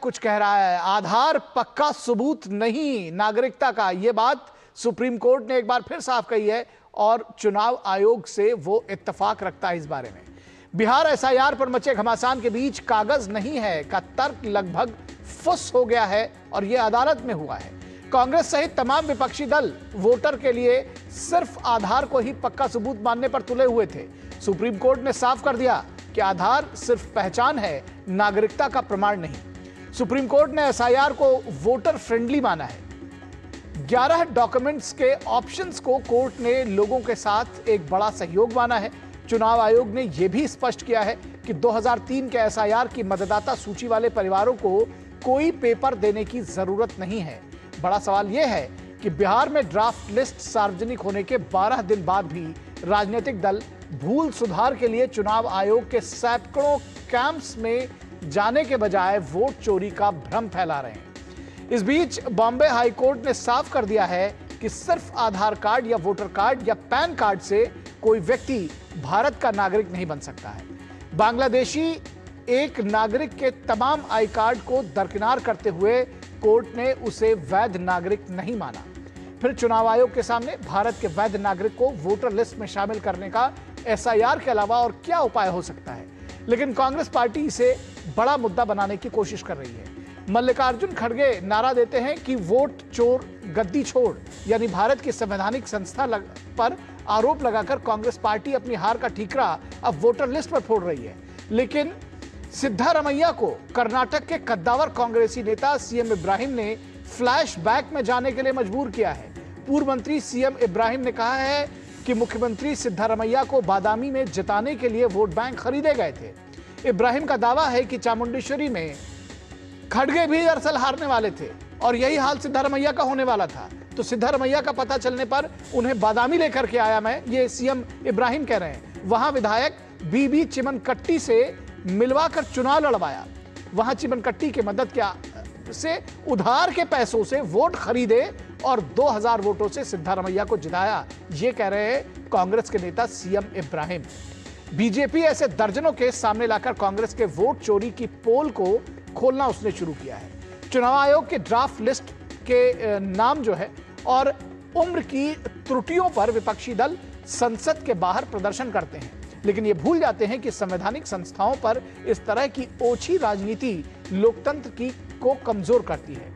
कुछ कह रहा है। आधार पक्का सबूत नहीं नागरिकता का, यह बात सुप्रीम कोर्ट ने एक बार फिर साफ कही है और चुनाव आयोग से वो इत्तेफाक रखता है इस बारे में। बिहार एसआईआर पर मचे घमासान के बीच कागज नहीं है का तर्क लगभग फुस हो गया है और यह अदालत में हुआ है। कांग्रेस सहित तमाम विपक्षी दल वोटर के लिए सिर्फ आधार को ही पक्का सबूत मानने पर तुले हुए थे। सुप्रीम कोर्ट ने साफ कर दिया कि आधार सिर्फ पहचान है, नागरिकता का प्रमाण नहीं। सुप्रीम कोर्ट ने एसआईआर को वोटर फ्रेंडली माना है। 11 डॉक्यूमेंट्स के ऑप्शंस को कोर्ट ने लोगों के साथ एक बड़ा सहयोग माना है। चुनाव आयोग ने यह भी स्पष्ट किया है कि 2003 के एसआईआर की मतदाता सूची वाले परिवारों को कोई पेपर देने की जरूरत नहीं है। बड़ा सवाल यह है कि बिहार में ड्राफ्ट लिस्ट सार्वजनिक होने के 12 दिन बाद भी राजनीतिक दल भूल सुधार के लिए चुनाव आयोग के सैकड़ों कैंप्स में जाने के बजाय वोट चोरी का भ्रम फैला रहे हैं। इस बीच बॉम्बे हाई कोर्ट ने साफ कर दिया है कि सिर्फ आधार कार्ड या वोटर कार्ड या पैन कार्ड से कोई व्यक्ति भारत का नागरिक नहीं बन सकता है। बांग्लादेशी एक नागरिक के तमाम आई कार्ड को दरकिनार करते हुए कोर्ट ने उसे वैध नागरिक नहीं माना। फिर चुनाव आयोग के सामने भारत के वैध नागरिक को वोटर लिस्ट में शामिल करने का एसआईआर के अलावा और क्या उपाय हो सकता है, लेकिन कांग्रेस पार्टी इसे बड़ा मुद्दा बनाने की कोशिश कर रही है। मल्लिकार्जुन खड़गे नारा देते हैं कि वोट चोर गद्दी छोड़, यानी भारत की संवैधानिक संस्था पर आरोप लगाकर कांग्रेस पार्टी अपनी हार का ठीकरा अब वोटर लिस्ट पर फोड़ रही है। लेकिन सिद्धारमैया को कर्नाटक के कद्दावर कांग्रेसी नेता सीएम इब्राहिम ने फ्लैशबैक में जाने के लिए मजबूर किया है। पूर्व मंत्री सीएम इब्राहिम ने कहा है कि मुख्यमंत्री सिद्धारमैया को बादामी में जिताने के लिए वोट बैंक खरीदे गए थे। इब्राहिम का दावा है कि चामुंडेश्वरी में खड़गे भी दरअसल हारने वाले थे और यही हाल सिद्धारमैया का होने वाला था। तो सिद्धारमैया का पता चलने पर उन्हें बादामी लेकर के आया मैं, ये सीएम इब्राहिम कह रहे हैं। वहां विधायक बीबी चिमनकट्टी से मिलवाकर चुनाव लड़वाया, वहां चिमनकट्टी की मदद क्या से उधार के पैसों से वोट खरीदे और 2000 वोटों से सिद्धारमैया को जिताया, ये कह रहे हैं कांग्रेस के नेता सीएम इब्राहिम। बीजेपी ऐसे दर्जनों केस सामने लाकर कांग्रेस के वोट चोरी की पोल को खोलना उसने शुरू किया है। चुनाव आयोग के ड्राफ्ट लिस्ट के नाम जो है और उम्र की त्रुटियों पर विपक्षी दल संसद के बाहर प्रदर्शन करते हैं, लेकिन ये भूल जाते हैं कि संवैधानिक संस्थाओं पर इस तरह की ओछी राजनीति लोकतंत्र को कमजोर करती है।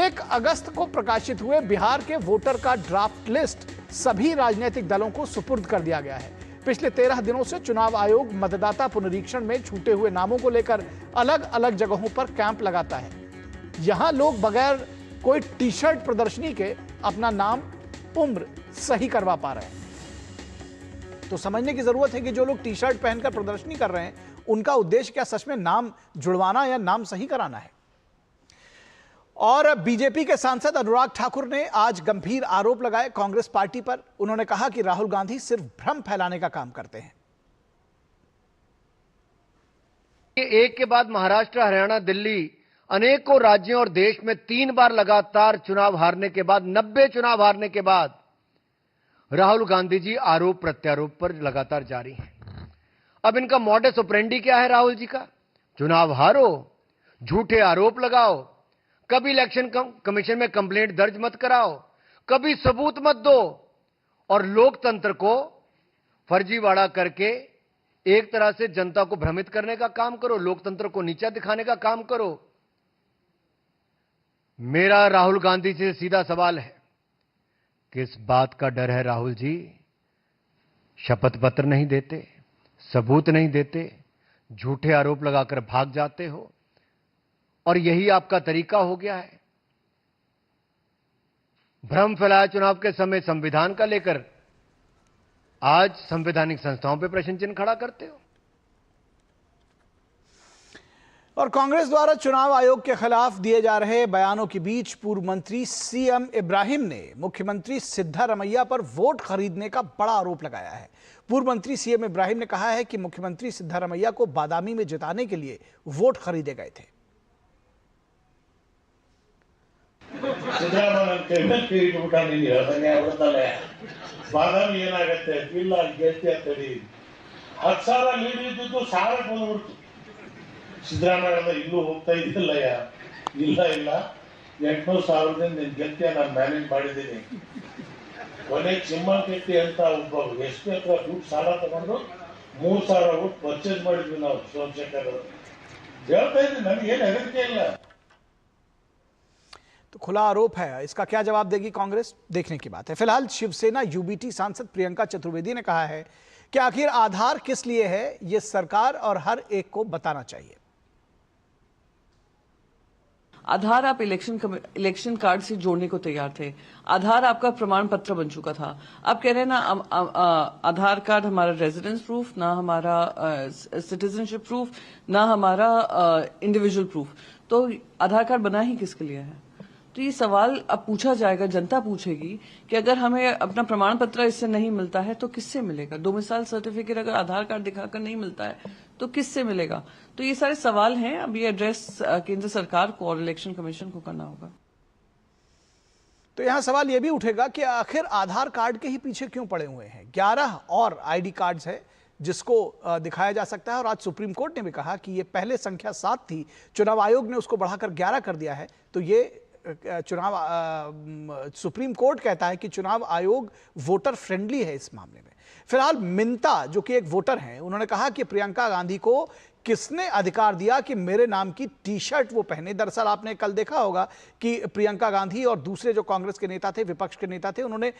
1 अगस्त को प्रकाशित हुए बिहार के वोटर का ड्राफ्ट लिस्ट सभी राजनीतिक दलों को सुपुर्द कर दिया गया है। पिछले 13 दिनों से चुनाव आयोग मतदाता पुनरीक्षण में छूटे हुए नामों को लेकर अलग अलग जगहों पर कैंप लगाता है। यहां लोग बगैर कोई टी शर्ट प्रदर्शनी के अपना नाम, उम्र सही करवा पा रहे हैं। तो समझने की जरूरत है कि जो लोग टी शर्ट पहनकर प्रदर्शनी कर रहे हैं उनका उद्देश्य क्या सच में नाम जुड़वाना या नाम सही कराना है। और बीजेपी के सांसद अनुराग ठाकुर ने आज गंभीर आरोप लगाए कांग्रेस पार्टी पर। उन्होंने कहा कि राहुल गांधी सिर्फ भ्रम फैलाने का काम करते हैं। एक के बाद महाराष्ट्र, हरियाणा, दिल्ली अनेकों राज्यों और देश में 3 बार लगातार चुनाव हारने के बाद, 90 चुनाव हारने के बाद राहुल गांधी जी आरोप प्रत्यारोप पर लगातार जारी हैं। अब इनका मॉडस ऑपरेंडी क्या है राहुल जी का? चुनाव हारो, झूठे आरोप लगाओ, कभी इलेक्शन कमीशन में कंप्लेंट दर्ज मत कराओ, कभी सबूत मत दो और लोकतंत्र को फर्जीवाड़ा करके एक तरह से जनता को भ्रमित करने का काम करो, लोकतंत्र को नीचा दिखाने का काम करो। मेरा राहुल गांधी से सीधा सवाल है, किस बात का डर है राहुल जी? शपथ पत्र नहीं देते, सबूत नहीं देते, झूठे आरोप लगाकर भाग जाते हो और यही आपका तरीका हो गया है। भ्रम फैलाया चुनाव के समय संविधान का लेकर, आज संवैधानिक संस्थाओं पर प्रश्न चिन्ह खड़ा करते हो। और कांग्रेस द्वारा चुनाव आयोग के खिलाफ दिए जा रहे बयानों के बीच पूर्व मंत्री सीएम इब्राहिम ने मुख्यमंत्री सिद्धारमैया पर वोट खरीदने का बड़ा आरोप लगाया है। पूर्व मंत्री सीएम इब्राहिम ने कहा है कि मुख्यमंत्री सिद्धारमैया को बादामी में जिताने के लिए वोट खरीदे गए थे। ಬಾದಾಮಿ ಏನಾಗತ್ತೆ, ಇಲ್ಲ ಗೆಲ್ತಿ ಅಂತೇಳಿ 10,000 ಲೀಡ್ ಇದ್ದು ಸಾಲ ಬಂದ್ಬಿಡ್ತು. ಸಿದ್ದರಾಮಯ್ಯ ಇಲ್ಲೂ ಹೋಗ್ತಾ ಇದ್ದಿಲ್ಲ ಇಲ್ಲ 800,000 ನೀನು ಗೆಲ್ತಿಯ ನಾನು ಮ್ಯಾನೇಜ್ ಮಾಡಿದ್ದೀನಿ. ಕೊನೆಗೆ ಚಿಮ್ಮಂಕೆಟ್ಟಿ ಅಂತ ಒಬ್ಬ ಎಷ್ಟು ಹತ್ರ ದುಡ್ಡು ಸಾಲ ತಗೊಂಡು 3,000 ಓಟ್ ಪರ್ಚೇಸ್ ಮಾಡಿದ್ವಿ ನಾವು ಸೋಮಶೇಖರ್ ಅವರು. ಹೇಳ್ತಾ ಇದ್ದೀನಿ, ನನಗೇನು ಹೆದರಿಕೆ ಇಲ್ಲ. तो खुला आरोप है, इसका क्या जवाब देगी कांग्रेस, देखने की बात है। फिलहाल शिवसेना यूबीटी सांसद प्रियंका चतुर्वेदी ने कहा है कि आखिर आधार किस लिए है, ये सरकार और हर एक को बताना चाहिए। आधार आप इलेक्शन कार्ड से जोड़ने को तैयार थे, आधार आपका प्रमाण पत्र बन चुका था। आप कह रहे हैं ना आधार कार्ड हमारा रेजिडेंस प्रूफ, ना हमारा सिटीजनशिप प्रूफ, ना हमारा इंडिविजुअल प्रूफ, तो आधार कार्ड बना ही किसके लिए है? तो ये सवाल अब पूछा जाएगा, जनता पूछेगी कि अगर हमें अपना प्रमाण पत्र इससे नहीं मिलता है तो किससे मिलेगा? डोमिसाइल सर्टिफिकेट अगर आधार कार्ड दिखाकर नहीं मिलता है तो किससे मिलेगा? तो ये सारे सवाल हैं, अब ये एड्रेस केंद्र सरकार को और इलेक्शन कमीशन को करना होगा। तो यहां सवाल यह भी उठेगा कि आखिर आधार कार्ड के ही पीछे क्यों पड़े हुए हैं। 11 और आईडी कार्ड्स है जिसको दिखाया जा सकता है, और आज सुप्रीम कोर्ट ने भी कहा कि ये पहले संख्या 7 थी, चुनाव आयोग ने उसको बढ़ाकर 11 कर दिया है। तो ये चुनाव सुप्रीम कोर्ट कहता है कि चुनाव आयोग वोटर फ्रेंडली है इस मामले में। फिलहाल मिंता जो कि एक वोटर हैं, उन्होंने कहा कि प्रियंका गांधी को किसने अधिकार दिया कि मेरे नाम की टी शर्ट वो पहने। दरअसल आपने कल देखा होगा कि प्रियंका गांधी और दूसरे जो कांग्रेस के नेता थे, विपक्ष के नेता थे, उन्होंने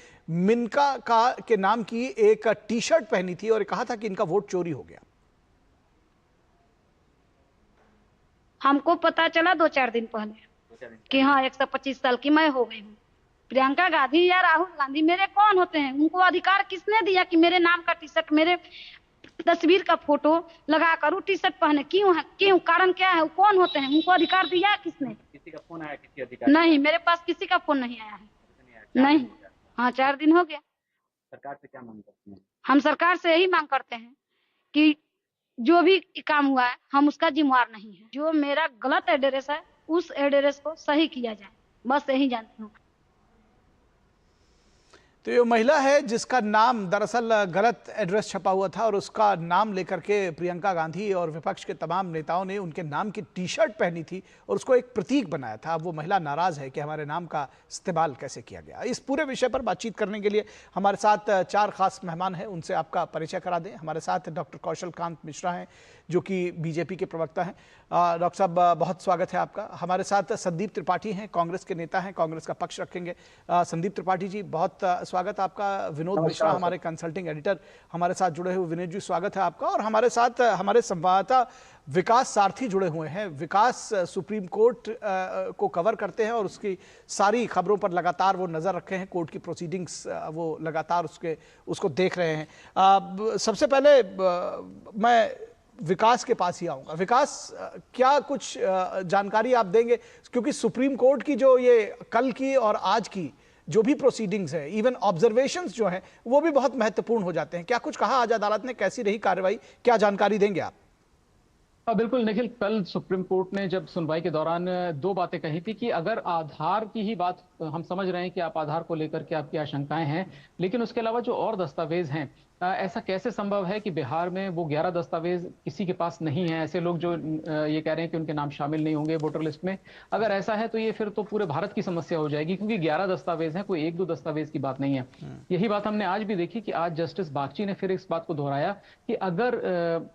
मिनका के नाम की एक टी शर्ट पहनी थी और कहा था कि इनका वोट चोरी हो गया। हमको पता चला 2-4 दिन पहले कि हाँ 125 साल की मैं हो गई हूँ। प्रियंका गांधी या राहुल गांधी मेरे कौन होते हैं? उनको अधिकार किसने दिया कि मेरे नाम का टी शर्ट, मेरे तस्वीर का फोटो लगा कर टी शर्ट पहने? क्यों है? क्यों? कारण क्या है? वो कौन होते हैं? उनको अधिकार दिया किसने? किसी का फोन आया किसी अधिकारी? नहीं, मेरे पास किसी का फोन नहीं आया है। नहीं, हाँ 4 दिन हो गया। सरकार से क्या मांग करते हैं? हम सरकार से यही मांग करते हैं कि जो भी काम हुआ है हम उसका जिम्मेवार नहीं है। जो मेरा गलत एड्रेस है उस एड्रेस को सही किया जाए, बस यही जानती हूँ। तो ये महिला है जिसका नाम दरअसल गलत एड्रेस छपा हुआ था और उसका नाम लेकर के प्रियंका गांधी और विपक्ष के तमाम नेताओं ने उनके नाम की टी शर्ट पहनी थी और उसको एक प्रतीक बनाया था। अब वो महिला नाराज है कि हमारे नाम का इस्तेमाल कैसे किया गया। इस पूरे विषय पर बातचीत करने के लिए हमारे साथ 4 खास मेहमान हैं, उनसे आपका परिचय करा दें। हमारे साथ डॉक्टर कौशल कांत मिश्रा हैं जो कि बीजेपी के प्रवक्ता हैं। डॉक्टर साहब बहुत स्वागत है आपका। हमारे साथ संदीप त्रिपाठी हैं, कांग्रेस के नेता हैं, कांग्रेस का पक्ष रखेंगे। संदीप त्रिपाठी जी बहुत स्वागत आपका। विनोद मिश्रा हमारे कंसल्टिंग एडिटर हमारे साथ जुड़े हुए। विनोद जी स्वागत है आपका। और हमारे साथ हमारे संवाददाता विकास सारथी जुड़े हुए हैं। विकास सुप्रीम कोर्ट को कवर करते हैं और उसकी सारी खबरों पर लगातार वो नजर रखे हैं, कोर्ट की प्रोसीडिंग्स वो लगातार उसको देख रहे हैं। सबसे पहले मैं विकास के पास ही आऊंगा। विकास, क्या कुछ जानकारी आप देंगे, क्योंकि सुप्रीम कोर्ट की जो ये कल की और आज की जो भी प्रोसीडिंग्स है, इवन ऑब्जर्वेशंस जो हैं वो भी बहुत महत्वपूर्ण हो जाते हैं। क्या कुछ कहा आज अदालत ने, कैसी रही कार्रवाई, क्या जानकारी देंगे आप? बिल्कुल निखिल, कल सुप्रीम कोर्ट ने जब सुनवाई के दौरान 2 बातें कही थी कि अगर आधार की ही बात, हम समझ रहे हैं कि आप आधार को लेकर के आपकी आशंकाएं हैं, लेकिन उसके अलावा जो और दस्तावेज हैं, ऐसा कैसे संभव है कि बिहार में वो 11 दस्तावेज किसी के पास नहीं है? ऐसे लोग जो ये कह रहे हैं कि उनके नाम शामिल नहीं होंगे वोटर लिस्ट में, अगर ऐसा है तो ये फिर तो पूरे भारत की समस्या हो जाएगी, क्योंकि 11 दस्तावेज हैं, कोई 1-2 दस्तावेज की बात नहीं है। यही बात हमने आज भी देखी कि आज जस्टिस बागची ने फिर इस बात को दोहराया कि अगर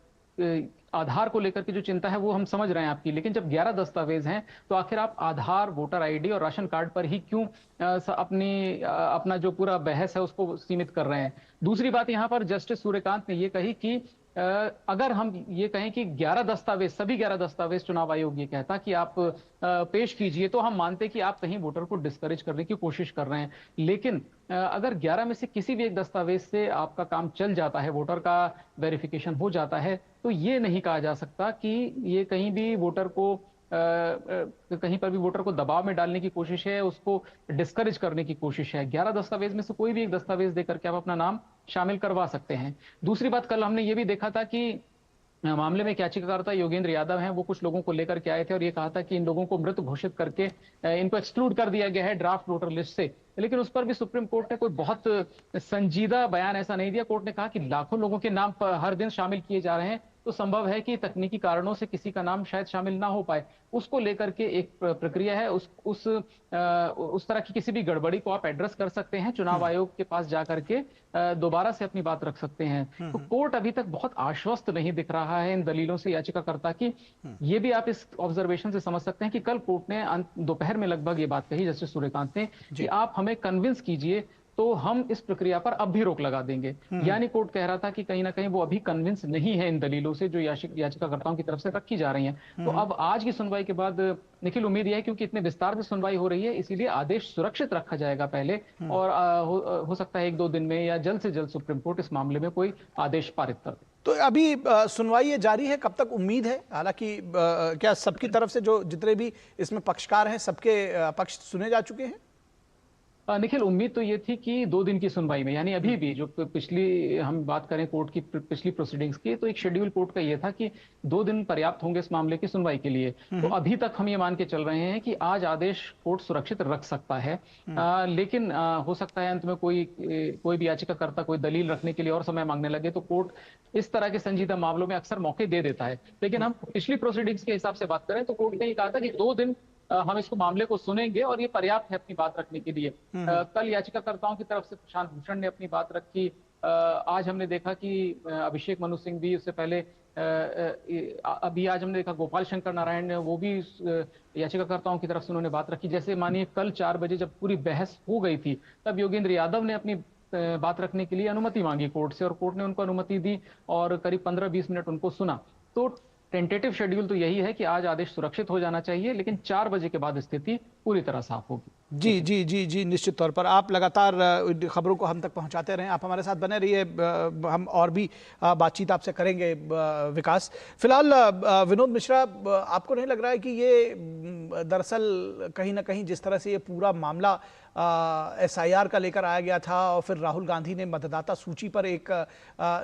आधार को लेकर की जो चिंता है वो हम समझ रहे हैं आपकी, लेकिन जब 11 दस्तावेज हैं तो आखिर आप आधार, वोटर आईडी और राशन कार्ड पर ही क्यों अपना जो पूरा बहस है उसको सीमित कर रहे हैं? दूसरी बात यहाँ पर जस्टिस सूर्यकांत ने ये कही कि अगर हम ये कहें कि 11 दस्तावेज, सभी 11 दस्तावेज चुनाव आयोग ये कहता कि आप पेश कीजिए, तो हम मानते कि आप कहीं वोटर को डिस्करेज करने की कोशिश कर रहे हैं। लेकिन अगर 11 में से किसी भी एक दस्तावेज से आपका काम चल जाता है, वोटर का वेरिफिकेशन हो जाता है, तो ये नहीं कहा जा सकता कि ये कहीं भी वोटर को कहीं पर भी वोटर को दबाव में डालने की कोशिश है, उसको डिस्करेज करने की कोशिश है। 11 दस्तावेज में से कोई भी एक दस्तावेज देकर के आप अपना नाम शामिल करवा सकते हैं। दूसरी बात, कल हमने ये भी देखा था कि मामले में याचिकाकर्ता योगेंद्र यादव हैं, वो कुछ लोगों को लेकर के आए थे और ये कहा था कि इन लोगों को मृत घोषित करके इनको एक्सक्लूड कर दिया गया है ड्राफ्ट वोटर लिस्ट से। लेकिन उस पर भी सुप्रीम कोर्ट ने कोई बहुत संजीदा बयान ऐसा नहीं दिया। कोर्ट ने कहा कि लाखों लोगों के नाम हर दिन शामिल किए जा रहे हैं, तो संभव है कि तकनीकी कारणों से किसी का नाम शायद शामिल ना हो पाए। उसको लेकर के एक प्रक्रिया है, उस तरह की किसी भी गड़बड़ी को आप एड्रेस कर सकते हैं, चुनाव आयोग के पास जाकर के दोबारा से अपनी बात रख सकते हैं। तो कोर्ट अभी तक बहुत आश्वस्त नहीं दिख रहा है इन दलीलों से याचिकाकर्ता की। ये भी आप इस ऑब्जर्वेशन से समझ सकते हैं कि कल कोर्ट ने दोपहर में लगभग ये बात कही जस्टिस सूर्यकांत ने कि आप हमें कन्विंस कीजिए तो हम इस प्रक्रिया पर अब भी रोक लगा देंगे। यानी कोर्ट कह रहा था कि कहीं ना कहीं वो अभी कन्विंस नहीं है इन दलीलों से जो याचिकाकर्ताओं की तरफ से रखी जा रही हैं। तो अब आज की सुनवाई के बाद निखिल उम्मीद यह है, क्योंकि इतने विस्तार से सुनवाई हो रही है, इसीलिए आदेश सुरक्षित रखा जाएगा पहले, और हो सकता है 1-2 दिन में या जल्द से जल्द सुप्रीम कोर्ट इस मामले में कोई आदेश पारित कर दे। तो अभी सुनवाई ये जारी है, कब तक उम्मीद है? हालांकि क्या सबकी तरफ से जो जितने भी इसमें पक्षकार हैं सबके पक्ष सुने जा चुके हैं? निखिल, उम्मीद तो ये थी कि 2 दिन की सुनवाई में, यानी अभी भी जो पिछली हम बात करें कोर्ट की पिछली प्रोसीडिंग्स की, तो एक शेड्यूल कोर्ट का ये था कि 2 दिन पर्याप्त होंगे इस मामले की सुनवाई के लिए। तो अभी तक हम ये मान के चल रहे हैं कि आज आदेश कोर्ट सुरक्षित रख सकता है, लेकिन हो सकता है अंत में कोई भी याचिकाकर्ता कोई दलील रखने के लिए और समय मांगने लगे, तो कोर्ट इस तरह के संजीदा मामलों में अक्सर मौके दे देता है। लेकिन हम पिछली प्रोसीडिंग्स के हिसाब से बात करें तो कोर्ट ने ये कहा था कि 2 दिन हम इसको मामले को सुनेंगे और ये पर्याप्त है अपनी बात रखने के लिए। कल याचिकाकर्ताओं की तरफ से प्रशांत भूषण ने अपनी बात रखी। आज हमने देखा कि अभिषेक मनु सिंह भी, उससे पहले अभी आज हमने देखा गोपाल शंकर नारायण ने, वो भी याचिकाकर्ताओं की तरफ से उन्होंने बात रखी। जैसे मानिए कल 4 बजे जब पूरी बहस हो गई थी, तब योगेंद्र यादव ने अपनी बात रखने के लिए अनुमति मांगी कोर्ट से, और कोर्ट ने उनको अनुमति दी और करीब 15-20 मिनट उनको सुना। तो टेंटेटिव शेड्यूल तो यही है कि आज आदेश सुरक्षित हो जाना चाहिए, लेकिन 4 बजे के बाद स्थिति पूरी तरह साफ होगी। जी जी जी जी, निश्चित तौर पर आप लगातार खबरों को हम तक पहुंचाते रहें, आप हमारे साथ बने रहिए, हम और भी बातचीत आपसे करेंगे विकास। फिलहाल विनोद मिश्रा, आपको नहीं लग रहा है कि ये दरअसल कहीं ना कहीं जिस तरह से ये पूरा मामला SIR का लेकर आया गया था और फिर राहुल गांधी ने मतदाता सूची पर एक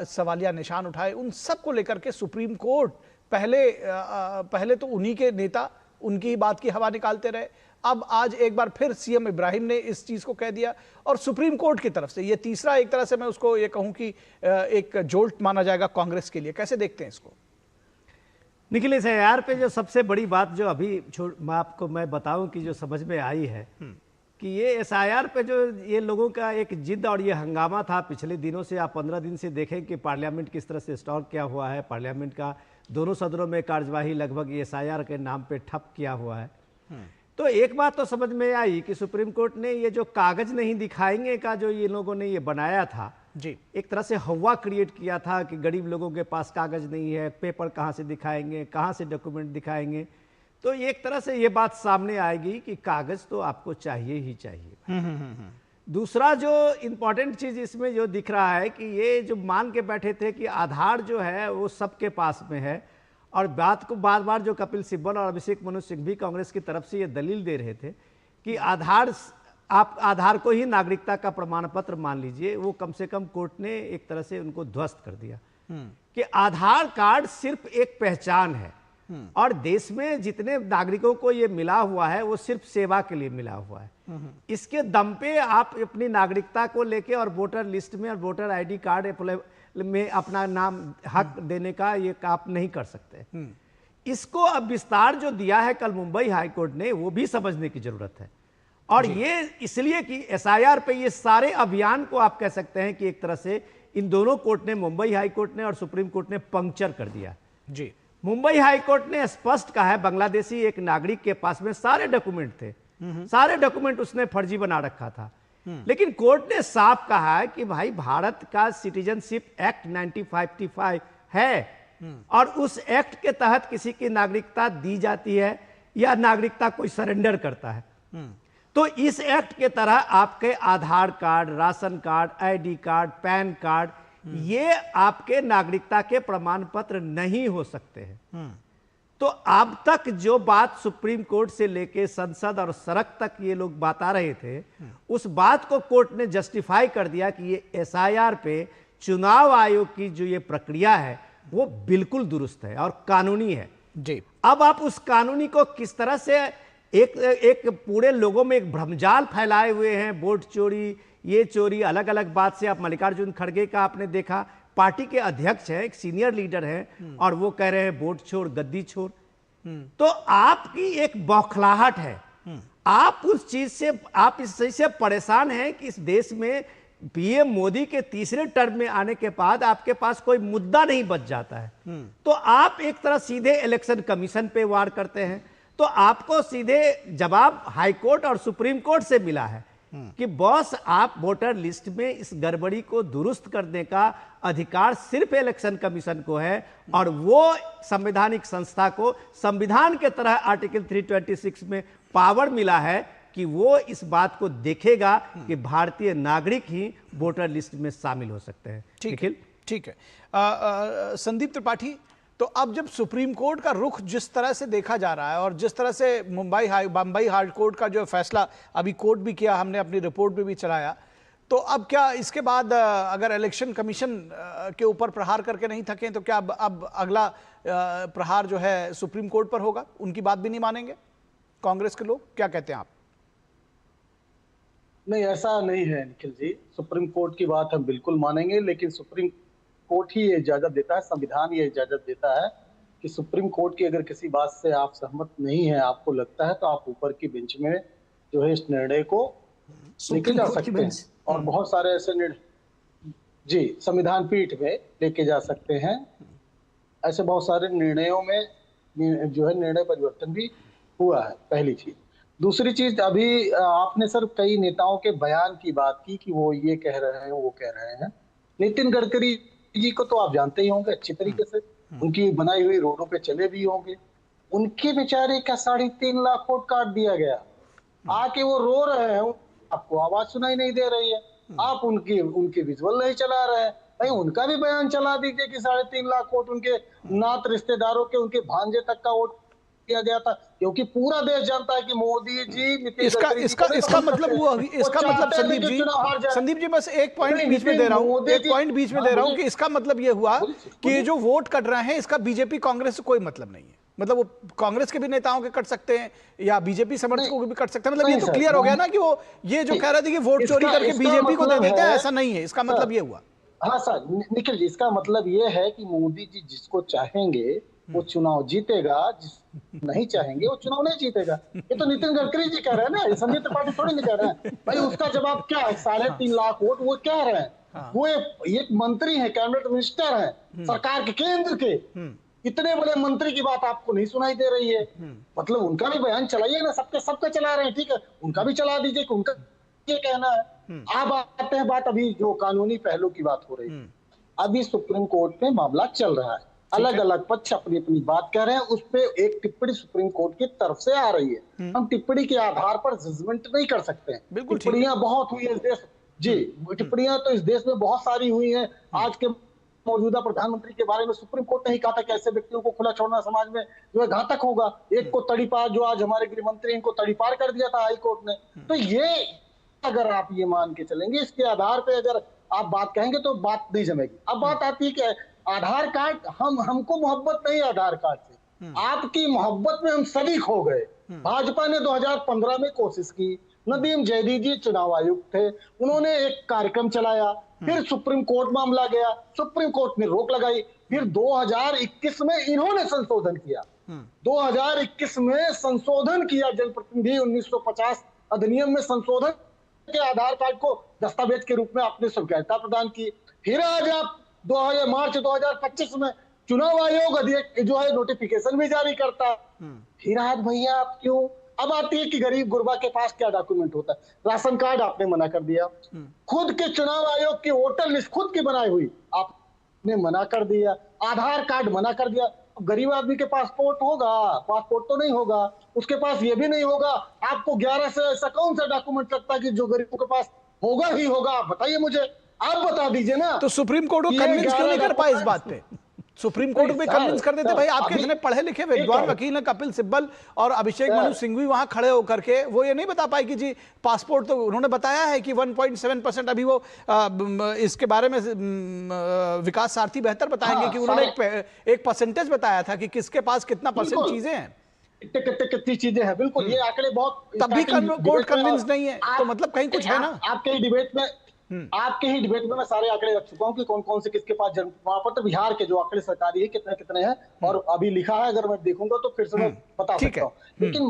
सवालिया निशान उठाए, उन सब को लेकर के सुप्रीम कोर्ट पहले तो उन्हीं के नेता उनकी बात की हवा निकालते रहे, अब आज एक बार फिर CM इब्राहिम ने इस चीज को कह दिया, और सुप्रीम कोर्ट की तरफ से ये तीसरा, एक तरह से मैं उसको ये कहूं कि एक जोल्ट माना जाएगा कांग्रेस के लिए। कैसे देखते हैं इसको? निखिल, इस SIR पे जो सबसे बड़ी बात जो अभी मैं बताऊं कि जो समझ में आई है कि ये SIR पे जो ये लोगों का एक जिद और ये हंगामा था पिछले दिनों से, आप 15 दिन से देखें कि पार्लियामेंट किस तरह से स्टॉल किया हुआ है, पार्लियामेंट का दोनों सदनों में कार्यवाही लगभग ये SIR के नाम पे ठप किया हुआ है। तो एक बात तो समझ में आई कि सुप्रीम कोर्ट ने ये जो कागज नहीं दिखाएंगे का जो ये लोगों ने ये बनाया था जी, एक तरह से हवा क्रिएट किया था कि गरीब लोगों के पास कागज नहीं है, पेपर कहाँ से दिखाएंगे, कहाँ से डॉक्यूमेंट दिखाएंगे। तो एक तरह से ये बात सामने आएगी कि कागज तो आपको चाहिए ही चाहिए। दूसरा जो इंपॉर्टेंट चीज इसमें जो दिख रहा है कि ये जो मान के बैठे थे कि आधार जो है वो सबके पास में है, और बात को बार बार जो कपिल सिब्बल और अभिषेक मनु सिंह भी कांग्रेस की तरफ से ये दलील दे रहे थे कि आप आधार को ही नागरिकता का प्रमाण पत्र मान लीजिए, वो कम से कम कोर्ट ने एक तरह से उनको ध्वस्त कर दिया कि आधार कार्ड सिर्फ एक पहचान है, और देश में जितने नागरिकों को ये मिला हुआ है वो सिर्फ सेवा के लिए मिला हुआ है। इसके दम पे आप अपनी नागरिकता को लेके और वोटर लिस्ट में और वोटर ID कार्ड में अपना नाम हक देने का ये आप नहीं कर सकते। इसको अब विस्तार जो दिया है कल मुंबई हाईकोर्ट ने, वो भी समझने की जरूरत है, और ये इसलिए कि SIR पे ये सारे अभियान को आप कह सकते हैं कि एक तरह से इन दोनों कोर्ट ने, मुंबई हाईकोर्ट ने और सुप्रीम कोर्ट ने पंक्चर कर दिया जी। मुंबई हाईकोर्ट ने स्पष्ट कहा है, बांग्लादेशी एक नागरिक के पास में सारे डॉक्यूमेंट थे, सारे डॉक्यूमेंट उसने फर्जी बना रखा था, लेकिन कोर्ट ने साफ कहा है कि भाई भारत का सिटीजनशिप एक्ट 1955 है, और उस एक्ट के तहत किसी की नागरिकता दी जाती है या नागरिकता कोई सरेंडर करता है, तो इस एक्ट के तरह आपके Aadhaar card, ration card, ID card, PAN card, ये आपके नागरिकता के प्रमाण पत्र नहीं हो सकते हैं। तो अब तक जो बात सुप्रीम कोर्ट से लेके संसद और सड़क तक ये लोग बता रहे थे, उस बात को कोर्ट ने जस्टिफाई कर दिया कि ये SIR पे चुनाव आयोग की जो ये प्रक्रिया है वो बिल्कुल दुरुस्त है और कानूनी है जी। अब आप उस कानूनी को किस तरह से एक पूरे लोगों में एक भ्रमजाल फैलाए हुए हैं, वोट चोरी, ये चोरी, अलग अलग बात से आप मल्लिकार्जुन खड़गे का आपने देखा, पार्टी के अध्यक्ष हैं, एक सीनियर लीडर हैं, और वो कह रहे हैं वोट छोड़ गद्दी छोड़। तो आपकी एक बौखलाहट है, आप उस चीज से, आप इस चीज से परेशान हैं कि इस देश में पीएम मोदी के तीसरे टर्म में आने के बाद आपके पास कोई मुद्दा नहीं बच जाता है। तो आप एक तरह सीधे इलेक्शन कमीशन पे वार करते हैं। तो आपको सीधे जवाब हाईकोर्ट और सुप्रीम कोर्ट से मिला है कि बॉस, आप वोटर लिस्ट में इस गड़बड़ी को दुरुस्त करने का अधिकार सिर्फ इलेक्शन कमीशन को है, और वो संवैधानिक संस्था को संविधान के तरह आर्टिकल 326 में पावर मिला है कि वो इस बात को देखेगा कि भारतीय नागरिक ही वोटर लिस्ट में शामिल हो सकते हैं। ठीक है। संदीप त्रिपाठी, तो अब जब सुप्रीम कोर्ट का रुख जिस तरह से देखा जा रहा है और जिस तरह से बम्बई हाई कोर्ट का जो फैसला अभी कोर्ट भी किया, हमने अपनी रिपोर्ट में भी चलाया, तो अब क्या इसके बाद अगर इलेक्शन कमीशन के ऊपर प्रहार करके नहीं थके तो क्या अब अगला प्रहार जो है सुप्रीम कोर्ट पर होगा? उनकी बात भी नहीं मानेंगे कांग्रेस के लोग? क्या कहते हैं आप? नहीं, ऐसा नहीं है निखिल जी। सुप्रीम कोर्ट की बात हम बिल्कुल मानेंगे, लेकिन सुप्रीम कोर्ट ही ये इजाजत देता है, संविधान ये इजाजत देता है कि सुप्रीम कोर्ट की अगर किसी बात से आप सहमत नहीं है, आपको लगता है, तो आप ऊपर की बेंच में जो है इस निर्णय को लेके जा सकते हैं। और बहुत सारे ऐसे निर्णय जी संविधान पीठ में लेके जा सकते हैं। ऐसे बहुत सारे निर्णयों में जो है निर्णय परिवर्तन भी हुआ है, पहली चीज। दूसरी चीज, अभी आपने सर कई नेताओं के बयान की बात की कि वो ये कह रहे हैं, वो कह रहे हैं। नितिन गडकरी जी को तो आप जानते ही होंगे अच्छी तरीके से, उनकी बनाई हुई रोडों पे चले भी होंगे। उनके बेचारे का 3.5 लाख वोट काट दिया गया। आके वो रो रहे हैं, आपको आवाज सुनाई नहीं दे रही है, आप उनके विजुअल नहीं चला रहे हैं। भाई उनका भी बयान चला दीजिए कि 3.5 लाख वोट उनके नात रिश्तेदारों के, उनके भांजे तक का वोट किया गया था, क्योंकि पूरा देश जानता है कि मोदी जी इसका मतलब वो, इसका मतलब संदीप जी बस एक पॉइंट बीच में दे रहा हूं, कि इसका मतलब ये हुआ कि जो वोट कट रहे हैं इसका बीजेपी कांग्रेस से कोई मतलब नहीं है। मतलब वो कांग्रेस के भी नेताओं के कट सकते हैं या बीजेपी समर्थकों के भी कट सकते हैं। मतलब ये तो क्लियर हो गया ना कि वो ये जो कह रहे थे कि वोट चोरी करके बीजेपी को दे देते हैं, ऐसा नहीं है। इसका मतलब ये हुआ। हाँ सर निखिल जी, इसका मतलब ये है कि मोदी जी जिसको चाहेंगे वो चुनाव जीतेगा, जिस नहीं चाहेंगे वो चुनाव नहीं जीतेगा। ये तो नितिन गडकरी जी कह रहे हैं ना, ये संदीप त्रिपाठी थोड़ी नहीं कह रहे हैं। भाई उसका जवाब क्या है? 3.5 लाख वोट वो कह रहे हैं। वो एक मंत्री है, कैबिनेट मिनिस्टर है सरकार के, केंद्र के। इतने बड़े मंत्री की बात आपको नहीं सुनाई दे रही है? मतलब उनका भी बयान चलाइए ना, सबका चला रहे हैं, ठीक है, उनका भी चला दीजिए कि उनका ये कहना है। अब आते हैं बात, अभी जो कानूनी पहलू की बात हो रही है, अभी सुप्रीम कोर्ट में मामला चल रहा है, अलग अलग पक्ष अपनी अपनी बात कह रहे हैं। उस पे एक टिप्पणी सुप्रीम कोर्ट की तरफ से आ रही है। हम टिप्पणी के आधार पर जजमेंट नहीं कर सकते हैं। टिप्पणियां बहुत हुई है इस देश जी, टिप्पणियां तो इस देश में बहुत सारी हुई हैं। आज के मौजूदा प्रधानमंत्री के बारे में सुप्रीम कोर्ट ने ही कहा था कि ऐसे व्यक्तियों को खुला छोड़ना समाज में जो है घातक होगा। एक को तड़ीपार, जो आज हमारे गृह मंत्री, इनको तड़ीपार कर दिया था हाई कोर्ट ने। तो ये अगर आप ये मान के चलेंगे, इसके आधार पे अगर आप बात कहेंगे तो बात नहीं जमेगी। अब बात आती है कि आधार कार्ड, हमको मोहब्बत नहीं आधार कार्ड से, आपकी मोहब्बत में हम सभी खो गए। भाजपा ने 2015 में कोशिश की, नदीम जैदी जी चुनाव आयुक्त थे, उन्होंने एक कार्यक्रम चलाया, फिर सुप्रीम कोर्ट मामला गया, सुप्रीम कोर्ट ने रोक लगाई, फिर 2021 में इन्होंने संशोधन किया। 2021 में संशोधन किया, जनप्रतिनिधि 1950 अधिनियम में संशोधन के आधार कार्ड को दस्तावेज के रूप में आपने स्वीकार्यता प्रदान की। फिर आज आप मार्च 2025 में चुनाव आयोग जो है नोटिफिकेशन भी जारी करता है। फिर आज भैया आप क्यों? अब आती है कि गरीब गुरबा के पास क्या डॉक्यूमेंट होता है। राशन कार्ड आपने मना कर दिया, खुद के चुनाव आयोग की वोटर लिस्ट खुद की बनाई हुई आपने मना कर दिया, आधार कार्ड मना कर दिया। गरीब आदमी के पासपोर्ट होगा? पासपोर्ट तो नहीं होगा, उसके पास ये भी नहीं होगा। आपको 11 से ऐसा कौन सा डॉक्यूमेंट लगता है कि जो गरीबों के पास होगा ही होगा? आप बताइए मुझे, आप बता दीजिए ना। तो सुप्रीम कोर्ट को कन्विंस क्यों नहीं कर पाए इस बात पे? सुप्रीम कोर्ट में कन्विंस कर देते। भाई आपके इतने पढ़े लिखे विद्वान वकील हैं, कपिल सिब्बल और अभिषेक मनु सिंघवी वहां खड़े होकर के वो ये नहीं बता पाए कि जी पासपोर्ट तो उन्होंने बताया है कि 1.7% अभी वो इसके बारे में विकास सारथी बेहतर बताएंगे कि उन्होंने एक परसेंटेज बताया था कि किसके पास कितना परसेंट चीजें हैं, कितनी चीजें हैं। बिल्कुल, ये आंकड़े बहुत, तब भी कोर्ट कन्विंस नहीं है, तो मतलब कहीं कुछ है ना। आपके डिबेट में आपके ही डिबेट में मैं सारे आंकड़े रख चुका हूं कि कौन कौन से किसके पास जन्म प्रमाण पत्र, बिहार के जो आंकड़े सरकारी है कितने कितने हैं, और अभी लिखा है, अगर मैं देखूंगा तो फिर से मैं बता सकता हूँ। लेकिन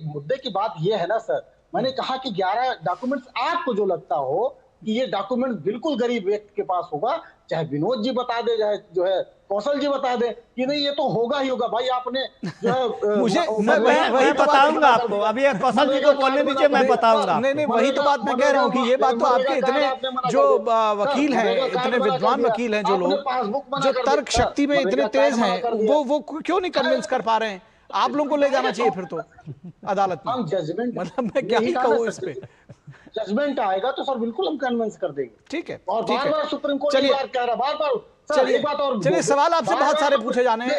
मुद्दे की बात यह है ना सर, मैंने कहा कि 11 डॉक्यूमेंट्स आपको जो लगता हो कि ये डॉक्यूमेंट बिल्कुल गरीब व्यक्ति के पास होगा, चाहे विनोद जी बता दे, चाहे जो है कौशल जी बता दे कि नहीं ये तो होगा ही होगा। भाई आपने जो है मुझे मैं वही बताऊंगा आपको, अभी कौशल जी को बोलने दीजिए, मैं बताऊंगा। नहीं वही तो बात मैं कह रहा हूँ कि ये बात तो आपके इतने जो वकील हैं, इतने विद्वान वकील हैं, जो लोग जो तर्क शक्ति में इतने तेज हैं, वो क्यों नहीं कन्विंस कर पा रहे हैं? आप लोगों को ले जाना चाहिए फिर तो अदालत में। जजमेंट, मतलब मैं क्या ही कहूँ इस पे, जजमेंट आएगा तो सर बिल्कुल हम कन्विंस कर देंगे। ठीक है, और बार-बार सुप्रीम कोर्ट चलिए कह रहा, बार-बार चलिए सवाल आपसे बहुत सारे पूछे जाने हैं।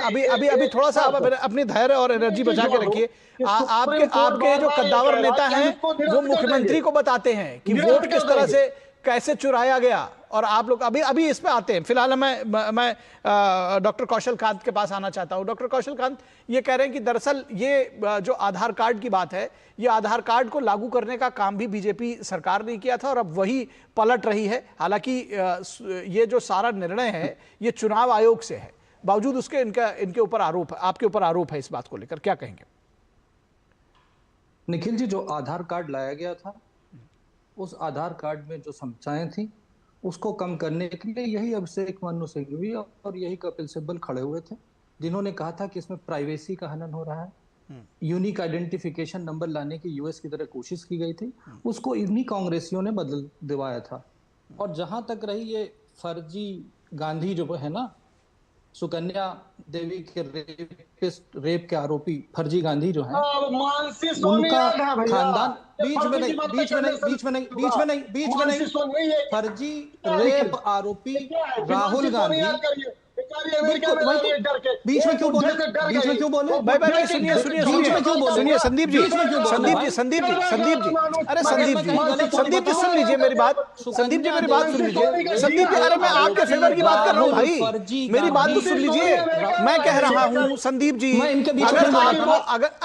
अभी थोड़ा सा अपनी धैर्य और एनर्जी बचा के रखिए। आपके जो कद्दावर नेता हैं वो मुख्यमंत्री को बताते हैं कि वोट किस तरह से कैसे चुराया गया, और आप लोग अभी इस पे आते हैं। फिलहाल मैं डॉक्टर कौशल कांत के पास आना चाहता हूं। डॉक्टर कौशल कांत ये कह रहे हैं कि दरअसल ये जो आधार कार्ड की बात है, ये आधार कार्ड को लागू करने का काम भी बीजेपी सरकार ने किया था और अब वही पलट रही है। हालांकि ये जो सारा निर्णय है ये चुनाव आयोग से है, बावजूद उसके इनके ऊपर आरोप है, आपके ऊपर आरोप है। इस बात को लेकर क्या कहेंगे? निखिल जी, जो आधार कार्ड लाया गया था, उस आधार कार्ड में जो समस्याएं थी उसको कम करने के लिए यही अभिषेक मनु सिंघवी और यही कपिल सिब्बल खड़े हुए थे, जिन्होंने कहा था कि इसमें प्राइवेसी का हनन हो रहा है। यूनिक आइडेंटिफिकेशन नंबर लाने की यूएस की तरह कोशिश की गई थी, उसको इन्हीं कांग्रेसियों ने बदल दिवाया था। और जहां तक रही ये फर्जी गांधी जो है ना, सुकन्या देवी के रेप के आरोपी फर्जी गांधी जो है, उनका खानदान बीच में नहीं फर्जी रेप आरोपी राहुल गांधी, बीच में क्यों बोले? भाई सुनिए संदीप जी, अरे संदीप जी सुन लीजिए मेरी बात, संदीप जी मेरी बात सुन लीजिए। संदीप जी, अरे मैं आपके फेवर की बात कर रहा हूँ भाई, मेरी बात तो सुन लीजिए। मैं कह रहा हूँ संदीप जी, अगर आपको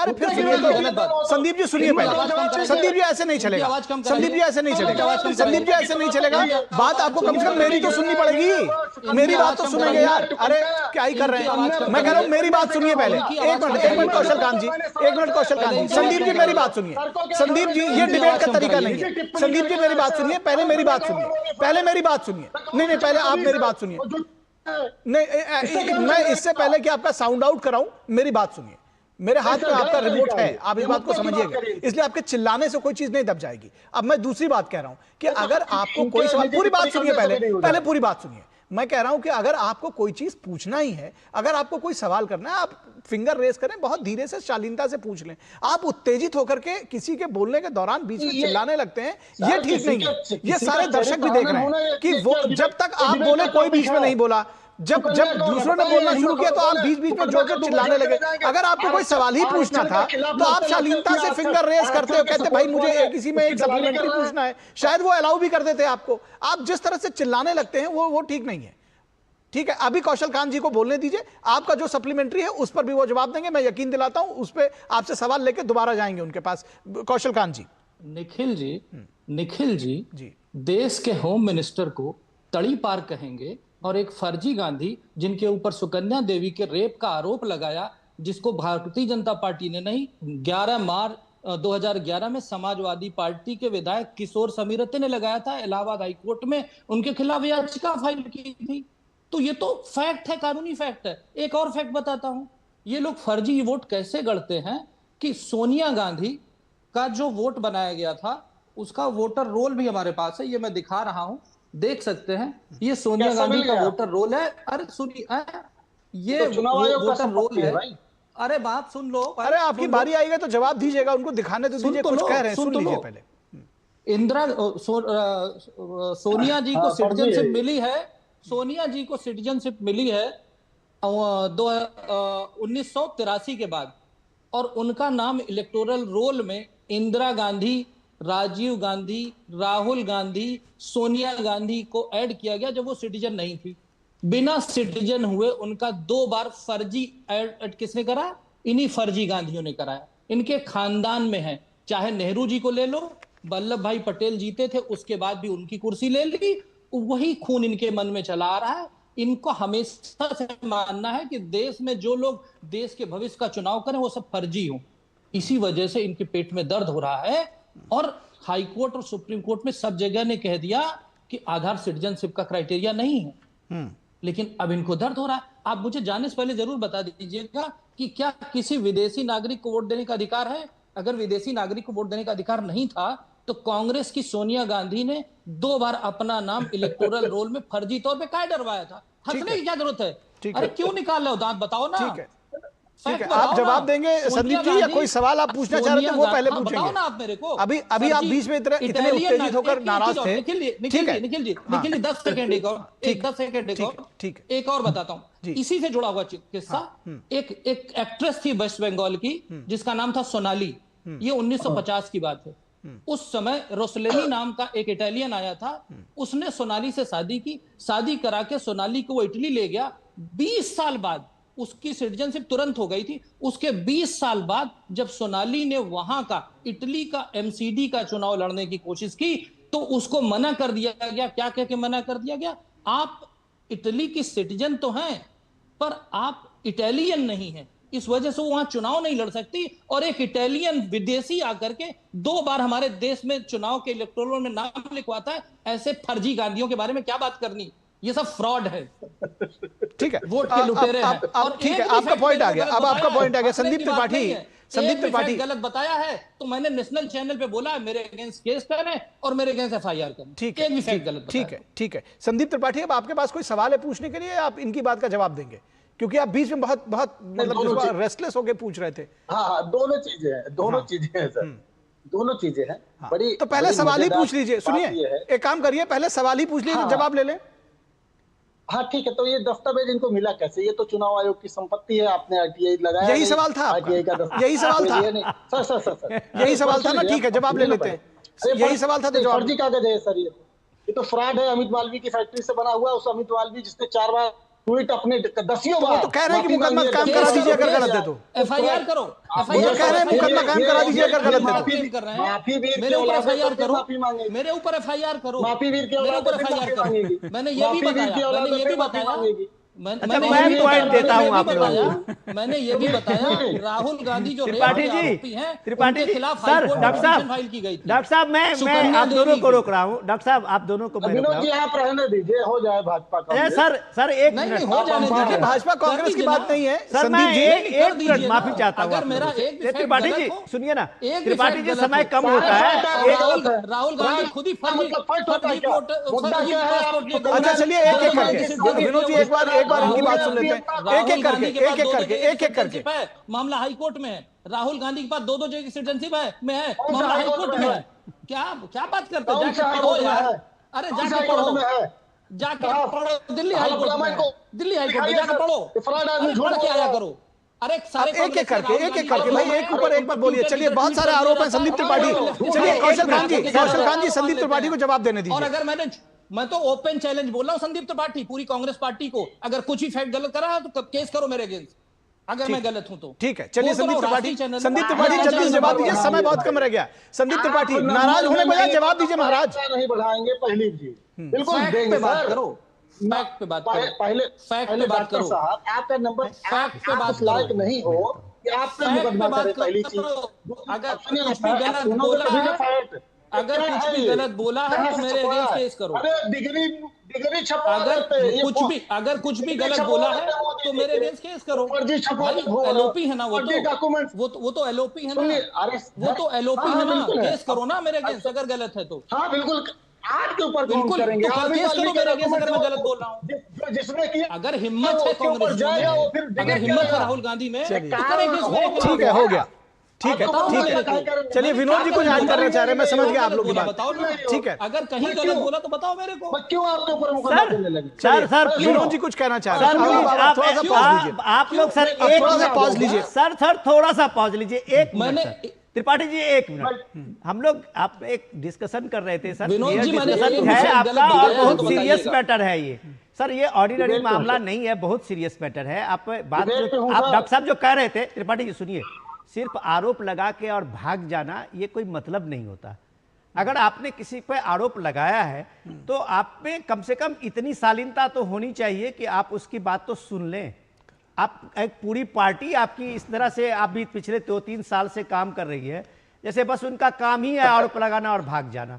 अरे फिर सुनिए तो संदीप जी सुनिए पहले। संदीप जी ऐसे नहीं चलेगा, संदीप जी ऐसे नहीं चलेगा, संदीप जी ऐसे नहीं चलेगा। बात आपको कम से कम मेरी तो सुननी पड़ेगी, मेरी बात तो सुनेंगे यार। अरे क्या ही कर रहे हैं? मैं कह रहा हूं मेरी बात सुनिए पहले। एक मिनट कौशल कांत जी, एक मिनट कौशल कांत जी। संदीप जी मेरी बात सुनिए, संदीप जी ये डिबेट का तरीका नहीं है। संदीप जी मेरी बात सुनिए, पहले मेरी बात सुनिए, पहले मेरी बात सुनिए। नहीं पहले आप मेरी बात सुनिए। नहीं मैं इससे पहले कि आपका साउंड आउट कराऊं, मेरी बात सुनिए। मेरे हाथ में आपका रिमोट है, आप इस बात को समझिएगा, इसलिए आपके चिल्लाने से कोई चीज नहीं दब जाएगी। अब मैं दूसरी बात कह रहा हूं कि अगर आपको कोई सवाल, पूरी बात सुनिए पहले पूरी बात सुनिए। मैं कह रहा हूं कि अगर आपको कोई चीज पूछना ही है, अगर आपको कोई सवाल करना है, आप फिंगर रेस करें, बहुत धीरे से शालीनता से पूछ लें। आप उत्तेजित होकर के किसी के बोलने के दौरान बीच में चिल्लाने लगते हैं, ये ठीक नहीं है। ये सारे दर्शक भी देख रहे हैं कि वो जब तक आप बोले कोई बीच में नहीं बोला, जब दूसरों ने बोलना शुरू किया तो आप बीच में जोर चिल्लाने लगे। अगर आपको कोई सवाल ही पूछना था तो आप शालीनता से फिंगर रेस करते हो, कहते भाई मुझे किसी में एक सप्लीमेंट्री पूछना है, शायद वो अलाउ भी कर देते आपको। आप जिस तरह से चिल्लाने लगते हैं वो ठीक नहीं है। ठीक है, अभी कौशल कांत जी को बोलने दीजिए, आपका जो सप्लीमेंट्री है उस पर भी वो जवाब देंगे, मैं यकीन दिलाता हूं। उस पर आपसे सवाल लेके दोबारा जाएंगे उनके पास। कौशल कांत जी। निखिल जी देश के होम मिनिस्टर को तड़ी पार कहेंगे और एक फर्जी गांधी जिनके ऊपर सुकन्या देवी के रेप का आरोप लगाया, जिसको भारतीय जनता पार्टी ने नहीं, 11 मार्च 2011 में समाजवादी पार्टी के विधायक किशोर समीरते ने लगाया था, इलाहाबाद हाईकोर्ट में उनके खिलाफ याचिका फाइल की थी। तो ये तो फैक्ट है, कानूनी फैक्ट है। एक और फैक्ट बताता हूं, ये लोग फर्जी वोट कैसे गढ़ते हैं कि सोनिया गांधी का जो वोट बनाया गया था उसका वोटर रोल भी हमारे पास है, ये मैं दिखा रहा हूं, देख सकते हैं। ये सोनिया गांधी का वोटर रोल है। अरे सुनिए, ये वोटर रोल है। अरे बात सुन लो। अरे आपकी बारी आएगी तो जवाब दीजिएगा, उनको दिखाने तो दीजिए, कुछ कह रहे हैं, सुन लीजिए पहले। सोनिया जी को सिटीजनशिप मिली है, सोनिया जी को सिटीजनशिप मिली है 1983 के बाद, और उनका नाम इलेक्टोरल रोल में इंदिरा गांधी, राजीव गांधी, राहुल गांधी, सोनिया गांधी को ऐड किया गया जब वो सिटीजन नहीं थी। बिना सिटीजन हुए उनका 2 बार फर्जी ऐड किसने करा? इन्हीं फर्जी गांधियों ने कराया। इनके खानदान में है, चाहे नेहरू जी को ले लो, वल्लभ भाई पटेल जीते थे, उसके बाद भी उनकी कुर्सी ले ली। वही खून इनके मन में चला आ रहा है। इनको हमेशा से मानना है कि देश में जो लोग देश के भविष्य का चुनाव करें वो सब फर्जी हो। इसी वजह से इनके पेट में दर्द हो रहा है। और हाईकोर्ट और सुप्रीम कोर्ट में सब जगह ने कह दिया कि आधार सिटीजनशिप का क्राइटेरिया नहीं है, लेकिन अब इनको दर्द हो रहा है। आप मुझे जाने से पहले जरूर बता दीजिएगा कि क्या किसी विदेशी नागरिक को वोट देने का अधिकार है? अगर विदेशी नागरिक को वोट देने का अधिकार नहीं था तो कांग्रेस की सोनिया गांधी ने 2 बार अपना नाम इलेक्टोरल रोल में फर्जी तौर पे काहे डरवाया था? हंसने की क्या जरूरत है? अरे क्यों निकाल रहे हो दांत? बताओ ना। ठीक है, आप जवाब देंगे संदीप जी, या कोई सवाल आप पूछना चाह रहे थे वो पहले पूछेंगे? ना आप मेरे को। अभी आप बीच में इतने उत्तेजित होकर नाराज थे। निखिल जी 10 सेकंड एक और, 10 सेकंड एक और, ठीक एक और बताता हूँ इसी से जुड़ा हुआ किस्सा। एक एक्ट्रेस थी वेस्ट बंगाल की जिसका नाम था सोनाली। ये 1950 की बात है। उस समय रोसलेनी नाम का एक इटालियन आया था, उसने सोनाली से शादी की। शादी करा के सोनाली को वो इटली ले गया। 20 साल बाद उसकी सिटीजनशिप तुरंत हो गई थी। उसके 20 साल बाद जब सोनाली ने वहां का इटली का एमसीडी का चुनाव लड़ने की कोशिश की तो उसको मना कर दिया गया। क्या कह के मना कर दिया गया? आप इटली की सिटीजन तो हैं पर आप इटालियन नहीं हैं, इस वजह से वो वहां चुनाव नहीं लड़ सकती। और एक इटालियन विदेशी आकर के 2 बार हमारे देश में चुनाव के इलेक्टोरल में नाम लिखवाता है। ऐसे फर्जी गांधियों के बारे में क्या बात करनी? ये सब फ्रॉड है। ठीक है, वोट के लुटेरे हैं। और ठीक है, आपका पॉइंट आ गया। अब आपका पॉइंट आ गया। संदीप त्रिपाठी गलत बताया है तो मैंने नेशनल चैनल पे बोला है मेरे अगेंस्ट केस करें और मेरे अगेंस्ट एफआईआर करें। ठीक है, ठीक है। संदीप त्रिपाठी, अब आपके पास कोई सवाल है पूछने के लिए? आप इनकी बात का जवाब देंगे क्योंकि आप बीच में बहुत मतलब रेस्टलेस होके पूछ रहे थे। हाँ, दोनों चीजें हैं सर, दोनों चीजें हैं। बड़ी तो पहले सवाल ही पूछ लीजिए। सुनिए, एक काम करिए, पहले सवाल ही पूछ लीजिए, जवाब ले लें। हाँ ठीक है, तो ये दस्तावेज इनको मिला कैसे? ये तो चुनाव आयोग की संपत्ति है, आपने आरटीआई लगाया। यही सवाल था, आरटीआई का यही सवाल था सर यही सवाल था ना। ठीक है, जवाब ले लेते हैं। यही सवाल था तो जवाब। फर्जी कागज है सर, ये तो फ्रॉड है। अमित मालवीय की फैक्ट्री से बना हुआ है। उस अमित मालवीय जिसने 4 बार ट्वीट अपने 10 बार तो कह रहे हैं कि मुकदमा काम करा दीजिए अगर गलत है तो। एफआईआर करो। वो तो कह रहे हैं मुकदमा काम करा दीजिए अगर गलत है तो। माफी वीर मेरे ऊपर एफआईआर करो, मेरे ऊपर एफआईआर करो, माफी वीर के मेरे ऊपर एफआईआर करो। मैंने ये भी बताया, मैं पॉइंट देता हूं आप लोगों को। मैंने ये भी बताया राहुल गांधी जो त्रिपाठी जी खिलाफ सर, डॉक्टर साहब मैं आप दोनों को रोक रहा हूँ। डॉक्टर साहब आप दोनों को मैं रोक रहा हूँ। आप रहने दीजिए, हो जाए भाजपा का। सर एक मिनट, हो जाने दीजिए। भाजपा कांग्रेस की बात नहीं है सर, मैं एक मिनट माफी चाहता हूँ। अगर मेरा एक त्रिपाठी जी सुनिए ना, त्रिपाठी जी समय कम होता है। राहुल गांधी खुद ही फर्जी। अच्छा चलिए, एक एक करके विनोद जी एक बार इनकी बात सुन लेते हैं। एक एक करके मामला हाई कोर्ट में है। राहुल गांधी के पास 2 जगह की सिटीजनशिप है मामला हाई कोर्ट में है। क्या बात करते हैं? जाके पढ़ो यार। अरे जाके पढ़ो, दिल्ली हाई कोर्ट में जाके पढ़ो, पढ़ के आया करो। अरे सारे एक एक करके भाई एक ऊपर एक बार बोलिए। चलिए, बहुत सारे आरोप हैं संदीप त्रिपाठी। चलिए कौशल खान जी संदीप त्रिपाठी को जवाब देने दीजिए। और अगर मैं तो ओपन चैलेंज बोल रहा हूं संदीप त्रिपाठी, पूरी कांग्रेस पार्टी को, अगर कुछ भी फैक्ट गलत करा है तो केस करो मेरे अगेंस्ट, अगर मैं गलत हूं तो। ठीक है, चलिए संदीप त्रिपाठी जल्दी से जवाब दीजिए, समय बहुत कम रह गया। संदीप त्रिपाठी नाराज होने बजाय जवाब दीजिए महाराज। नहीं बढ़ाएंगे पहली जी, बिल्कुल देंगे। बात करो, फैक्ट पे बात करो, पहले फैक्ट पे बात करो साहब। आपका नंबर फैक्ट पे बात लायक नहीं हो कि आप पे मुकदमा करें। पहली चीज, अगर कुछ भी गलत बोला है, अगर कुछ भी गलत बोला है तो मेरे अगेंस्ट केस करो। अरे डिग्री छपवा, अगर कुछ भी गलत बोला है तो मेरे अगेंस्ट केस करो। एलओपी है ना, वो तो एलओपी है ना, वो तो एलओपी है ना, केस करो ना मेरे अगेंस्ट अगर गलत है तो। हाँ बिल्कुल, आपके ऊपर बिल्कुल करेंगे। केस करो मेरे अगेंस्ट अगर मैं गलत बोल रहा हूँ। जिसने किया, अगर हिम्मत है कांग्रेस में, अगर हिम्मत है राहुल गांधी में, ठीक है, हो गया। ठीक है। चलिए विनोद जी कुछ ऐड करना चाह रहे हैं, मैं समझ गया आप लोग की बात। बताओ ना, ठीक है, अगर कहीं गलत बोला तो बताओ मेरे को। क्यों आपके ऊपर मुकदमा करने लगे? सर विनोद जी कुछ कहना चाह रहे हैं। आप लोग सर थोड़ा सा पॉज लीजिए। सर थोड़ा सा पॉज लीजिए, एक मिनट। त्रिपाठी जी एक मिनट, हम लोग आप एक डिस्कशन कर रहे थे सर, डिस्कशन है आपका और बहुत सीरियस मैटर है ये सर, ये ऑर्डिनरी मामला नहीं है, बहुत सीरियस मैटर है। आप बात आप डॉक्टर साहब जो कह रहे थे, त्रिपाठी जी सुनिए, सिर्फ आरोप लगा के और भाग जाना ये कोई मतलब नहीं होता। अगर आपने किसी पर आरोप लगाया है तो आप में कम से कम इतनी शालीनता तो होनी चाहिए कि आप उसकी बात तो सुन लें। आप एक पूरी पार्टी आपकी इस तरह से आप भी पिछले 2-3 साल से काम कर रही है जैसे बस उनका काम ही है आरोप लगाना और भाग जाना।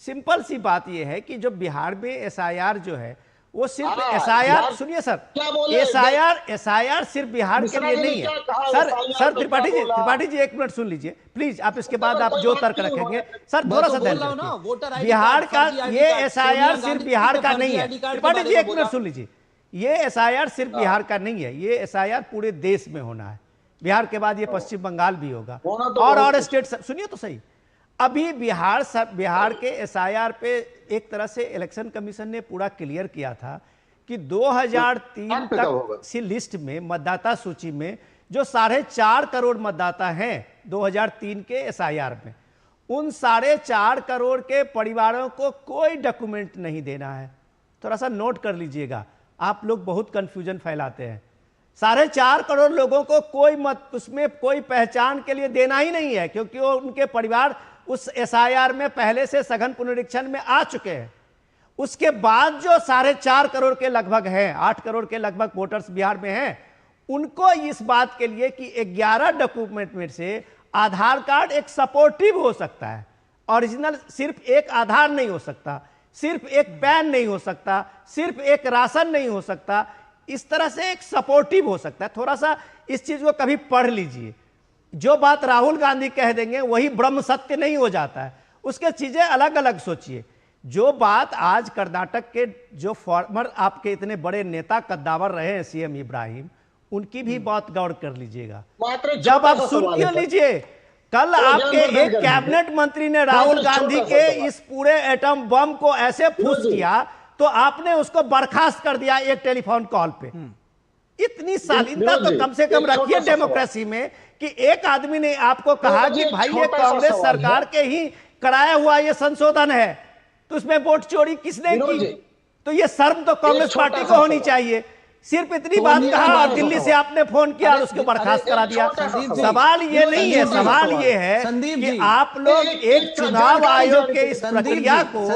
सिंपल सी बात यह है कि जो बिहार में एसआईआर जो है वो सिर्फ एसआईआर, सुनिए सर, एसआईआर सिर्फ बिहार के लिए नहीं है। सर त्रिपाठी जी एक मिनट सुन लीजिए प्लीज, आप इसके बाद आप जो तर्क रखेंगे सर थोड़ा सा धैर्य। बिहार का ये एसआईआर सिर्फ बिहार का नहीं है। त्रिपाठी जी एक मिनट सुन लीजिए, ये एसआईआर सिर्फ बिहार का नहीं है, ये एसआईआर पूरे देश में होना है। बिहार के बाद ये पश्चिम बंगाल भी होगा और स्टेट। सुनिए तो सही, अभी बिहार के एसआईआर पे एक तरह से इलेक्शन कमीशन ने पूरा क्लियर किया था कि 2003 तक सी लिस्ट में मतदाता सूची में जो 4.5 करोड़ मतदाता हैं 2003 के एसआईआर में, उन 4.5 करोड़ के परिवारों को कोई डॉक्यूमेंट नहीं देना है। थोड़ा सा नोट कर लीजिएगा, आप लोग बहुत कंफ्यूजन फैलाते हैं। 4.5 करोड़ लोगों को कोई उसमें कोई पहचान के लिए देना ही नहीं है, क्योंकि वो उनके परिवार उस एसआईआर में पहले से सघन पुनरीक्षण में आ चुके हैं। उसके बाद जो 4.5 करोड़ के लगभग हैं, 8 करोड़ के लगभग वोटर्स बिहार में हैं, उनको इस बात के लिए कि 11 डॉक्यूमेंट में से आधार कार्ड एक सपोर्टिव हो सकता है, ओरिजिनल सिर्फ एक आधार नहीं हो सकता, सिर्फ एक पैन नहीं हो सकता, सिर्फ एक राशन नहीं हो सकता, इस तरह से एक सपोर्टिव हो सकता है। थोड़ा सा इस चीज को कभी पढ़ लीजिए। जो बात राहुल गांधी कह देंगे वही ब्रह्म सत्य नहीं हो जाता है, उसके चीजें अलग अलग सोचिए। जो बात आज कर्नाटक के जो फॉर्मर आपके इतने बड़े नेता कद्दावर रहे हैं सीएम इब्राहिम, उनकी भी बात गौर कर लीजिएगा। जब आप सुन क्यों लीजिए, कल आपके एक कैबिनेट मंत्री ने राहुल गांधी के इस पूरे एटम बम को ऐसे फूस किया तो आपने उसको बर्खास्त कर दिया एक टेलीफोन कॉल पे। इतनी शालीनता तो कम से कम रखिए डेमोक्रेसी में कि एक आदमी ने आपको कहा कि भाई ये कांग्रेस सरकार के ही कराया हुआ ये संशोधन है, तो उसमें वोट चोरी किसने की? तो ये शर्म तो कांग्रेस पार्टी को होनी चाहिए। सिर्फ इतनी बात कहा और दिल्ली से आपने फोन किया और उसको बर्खास्त करा दिया। सवाल ये नहीं है, सवाल ये है कि आप लोग एक चुनाव आयोग के इस प्रक्रिया को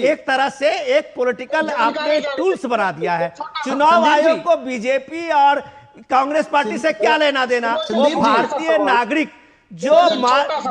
एक तरह से एक पॉलिटिकल आपने टूल्स बना दिया है। चुनाव आयोग को बीजेपी और कांग्रेस पार्टी से क्या लेना देना? वो भारतीय नागरिक जो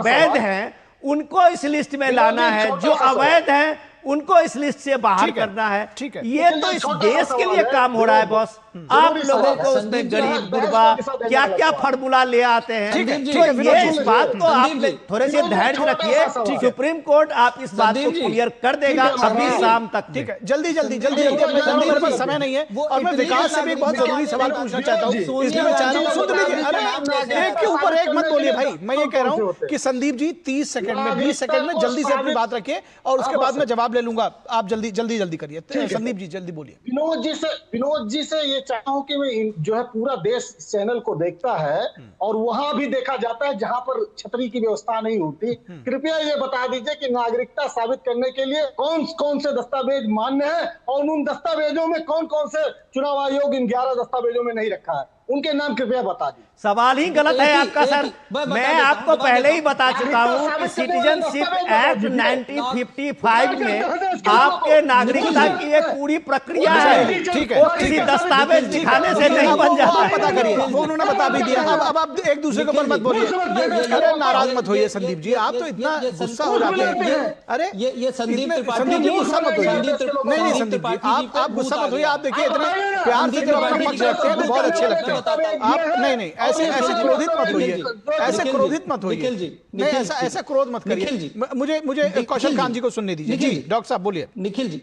वैध हैं उनको इस लिस्ट में लाना है, जो अवैध हैं उनको इस लिस्ट से बाहर करना है। ठीक है, ये तो इस देश के लिए काम हो रहा है बॉस। आप लोगों को उसमें गरीब गुरबा क्या क्या फार्मूला ले आते हैं। ये इस बात को आप थोड़े से धैर्य रखिए, सुप्रीम कोर्ट आप इस बात को क्लियर कर देगा अभी शाम तक। ठीक है, जल्दी मेरे पास समय नहीं है और मैं विकास से भी एक बहुत जरूरी सवाल पूछना चाहता हूँ, इसलिए मैं चाह रहा हूँ सुन लीजिए। अरे एक के ऊपर एक मत बोलिए भाई। मैं ये कह रहा हूँ कि संदीप जी 30 सेकंड में 20 सेकंड में जल्दी से अपनी बात रखिए और उसके बाद मैं जवाब ले लूंगा। आप जल्दी करिए। संदीप जी जल्दी बोलिए। विनोद जी से ये चाहता हूं कि मैं जो है पूरा देश इस चैनल को देखता है और वहां भी देखा जाता है जहां पर छतरी की व्यवस्था नहीं होती। कृपया ये बता दीजिए कि नागरिकता साबित करने के लिए कौन कौन से दस्तावेज मान्य है और उन दस्तावेजों में कौन कौन से चुनाव आयोग इन 11 दस्तावेजों में नहीं रखा है, उनके नाम कृपया बता दीजिए। सवाल ही गलत है आपका सर। मैं आपको पहले ही बता चुका हूं कि सिटीजनशिप एक्ट 1955 में आपके नागरिकता की एक पूरी प्रक्रिया है। ठीक है, वो किसी दस्तावेज दिखाने से नहीं बन जाता। पता करिए, वो उन्होंने बता भी दिया। अब आप एक दूसरे के ऊपर मत बोलिए। अरे नाराज मत होइए संदीप जी, आप तो इतना गुस्सा हो जाते हैं। अरे ये संदीप जी गुस्सा मत होइए। नहीं संदीप जी आप गुस्सा मत होइए। आप देखिए इतना प्यार से जब अपना पक्ष रखते हैं तो बहुत अच्छे लगते हैं आप। नहीं ऐसे क्रोधित मत होइए, ऐसे क्रोधित मत होइए। नहीं ऐसा क्रोध मत करिए। मुझे कौशल खान जी को सुनने दीजिए। जी डॉक्टर साहब बोलिए। निखिल जी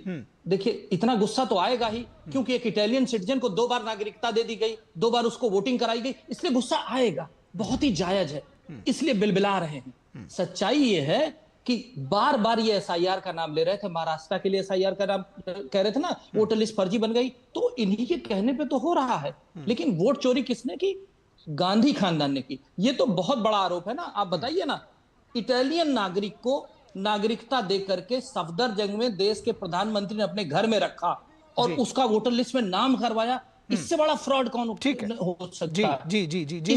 देखिए इतना गुस्सा तो आएगा ही, क्योंकि एक इटालियन सिटीजन को 2 बार नागरिकता दे दी गई, 2 बार उसको वोटिंग कराई गई, इसलिए गुस्सा आएगा, बहुत ही जायज है, इसलिए बिलबिला रहे हैं। सच्चाई ये है कि बार बार ये एसआईआर का नाम ले रहे थे, महाराष्ट्र के लिए एसआईआर का नाम कह रहे थे ना, वोटर लिस्ट फर्जी बन गई, तो इन्हीं के कहने पे तो हो रहा है। लेकिन वोट चोरी किसने की? गांधी खानदान ने की। ये तो बहुत बड़ा आरोप है ना। आप बताइए ना, इटालियन नागरिक को नागरिकता दे करके सफदरजंग में देश के प्रधानमंत्री ने अपने घर में रखा और उसका वोटर लिस्ट में नाम करवाया। इससे बड़ा फ्रॉड कौन हो सकता जी है? जी जी जी जी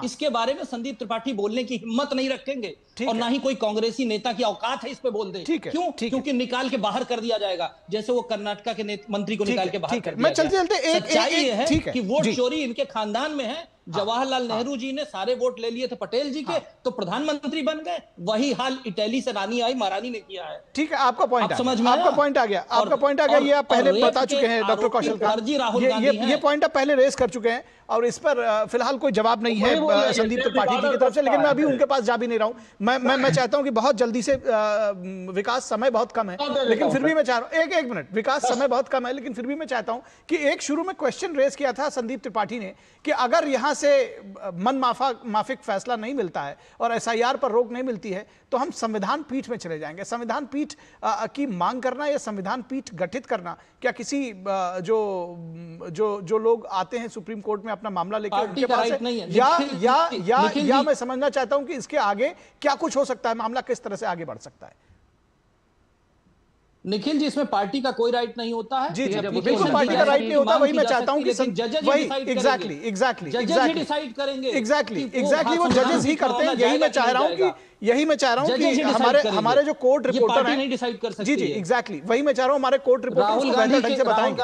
इसके बारे में संदीप त्रिपाठी बोलने की हिम्मत नहीं रखेंगे और ना ही कोई कांग्रेसी नेता की औकात है इस पे बोल दे। क्यों? क्योंकि निकाल के बाहर कर दिया जाएगा, जैसे वो कर्नाटका के मंत्री को निकाल के बाहर कर दिया गया। सच्चाई ये है कि वोट चोरी इनके खानदान में है। जवाहरलाल नेहरू जी ने सारे वोट ले लिए थे पटेल जी के, तो प्रधानमंत्री बन गए। वही हाल इटली से रानी आई, महारानी ने किया है। ठीक है, आपका पॉइंट समझ में आपका पॉइंट आ गया, आपका पॉइंट आ गया। ये आप पहले बता चुके हैं डॉक्टर कौशल खान, ये पॉइंट आप पहले रेस कर चुके हैं और इस पर फिलहाल कोई जवाब नहीं है संदीप त्रिपाठी जी की तरफ से। लेकिन मैं अभी उनके पास जा भी नहीं रहा हूं। मैं चाहता हूं कि बहुत जल्दी से, विकास समय बहुत कम है लेकिन फिर भी मैं चाह रहा हूं, एक मिनट, विकास समय बहुत कम है लेकिन फिर भी मैं चाहता हूं कि एक शुरू में क्वेश्चन रेस किया था संदीप त्रिपाठी ने कि अगर यहां से मन माफिक फैसला नहीं मिलता है और एसआईआर पर रोक नहीं मिलती है तो हम संविधान पीठ में चले जाएंगे। संविधान पीठ की मांग करना या संविधान पीठ गठित करना, क्या किसी जो लोग आते हैं सुप्रीम कोर्ट में अपना मामला लेकर उनके पास है, या मैं समझना चाहता हूं कि इसके आगे क्या कुछ हो सकता है, मामला किस तरह से आगे बढ़ सकता है? निखिल जी, इसमें पार्टी का कोई राइट नहीं होता है। जी बिल्कुल पार्टी का राइट नहीं होता। वही मैं चाहता हूं कि एग्जैक्टली डिसाइड करेंगे, वो जजेस ही करते हैं। यही मैं चाह रहा हूं कि हमारे जो कोर्ट रिपोर्टर हैं नहीं डिसाइड कर सकती जी एग्जैक्टली वही मैं चाह रहा हूं, हमारे कोर्ट रिपोर्टर बेहतर ढंग से बताएंगे,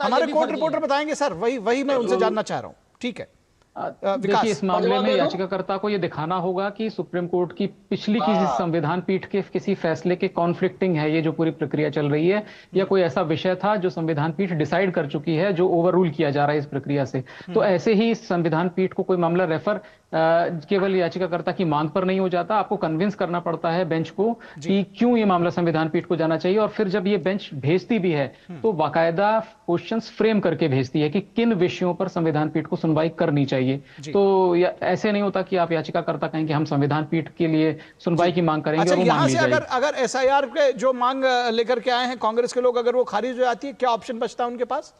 हमारे कोर्ट रिपोर्टर बताएंगे सर, वही मैं उनसे जानना चाह रहा हूं। ठीक है, देखिए, इस मामले में याचिकाकर्ता को यह दिखाना होगा कि सुप्रीम कोर्ट की पिछली किसी संविधान पीठ के किसी फैसले के कॉन्फ्लिक्टिंग है ये जो पूरी प्रक्रिया चल रही है, या कोई ऐसा विषय था जो संविधान पीठ डिसाइड कर चुकी है जो ओवररूल किया जा रहा है इस प्रक्रिया से। तो ऐसे ही संविधान पीठ को कोई मामला रेफर केवल याचिकाकर्ता की मांग पर नहीं हो जाता, आपको कन्विंस करना पड़ता है बेंच को कि क्यों ये मामला संविधान पीठ को जाना चाहिए। और फिर जब ये बेंच भेजती भी है तो बाकायदा क्वेश्चंस फ्रेम करके भेजती है कि किन विषयों पर संविधान पीठ को सुनवाई करनी चाहिए। तो ऐसे नहीं होता कि आप याचिकाकर्ता कहें कि हम संविधान पीठ के लिए सुनवाई की मांग करेंगे। अच्छा, यहाँ से अगर एसआईआर के जो मांग लेकर के आए हैं कांग्रेस के लोग, अगर वो खारिज हो जाती है, क्या ऑप्शन बचता है उनके पास?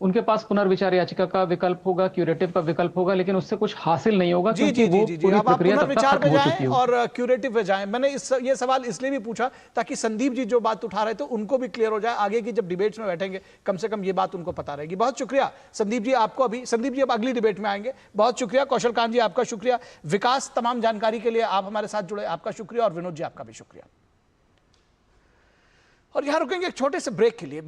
उनके पास पुनर्विचार याचिका का विकल्प होगा, क्यूरेटिव का विकल्प होगा, लेकिन उससे कुछ हासिल नहीं होगा क्योंकि वो पूरी प्रक्रिया तब तक खत्म हो चुकी है। और क्यूरेटिव पे जाएं। मैंने ये सवाल इसलिए भी पूछा ताकि संदीप जी जो बात उठा रहे थे उनको भी क्लियर हो जाए, आगे की जब डिबेट्स में बैठेंगे कम से कम ये बात उनको पता रहेगी। बहुत शुक्रिया संदीप जी, आपको संदीप जी अब अगली डिबेट में आएंगे। बहुत शुक्रिया कौशल खान जी, आपका शुक्रिया। विकास, तमाम जानकारी के लिए आप हमारे साथ जुड़े, आपका शुक्रिया। और विनोद जी, आपका भी शुक्रिया। और यहां रुकेंगे एक छोटे से ब्रेक के लिए।